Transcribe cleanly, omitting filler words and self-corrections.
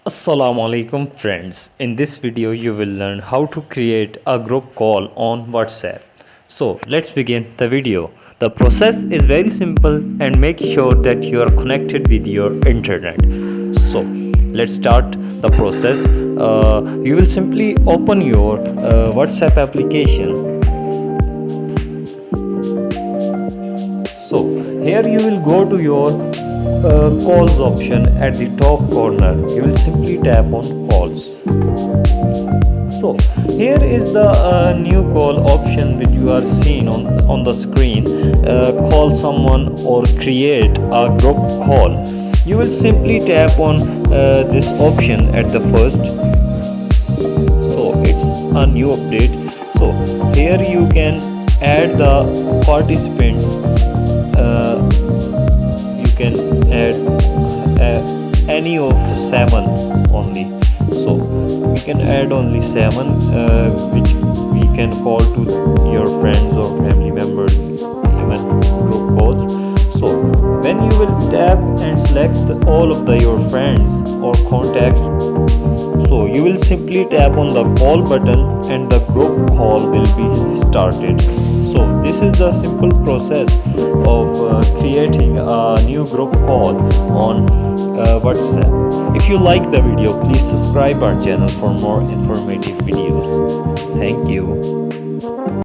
Assalamu alaikum friends. In this video you will learn how to create a group call on WhatsApp. So let's begin the video. The process is very simple and make sure that you are connected with your internet. So let's start the process. You will simply open your WhatsApp application. So here you will go to your calls option at the top corner. You will simply tap on calls. So here is the new call option which you are seeing on the screen. Call someone or create a group call. You will simply tap on this option at the first. So it's a new update. So here you can add the participants. You can add any of 7 only. So we can add only 7 which we can call to your friends or family members, even group calls. So when you will tap and select all of your friends or contacts, so you will simply tap on the call button and the group call will be started. So this is the simple process of creating a new group call on WhatsApp. If you like the video, please subscribe our channel for more informative videos. Thank you.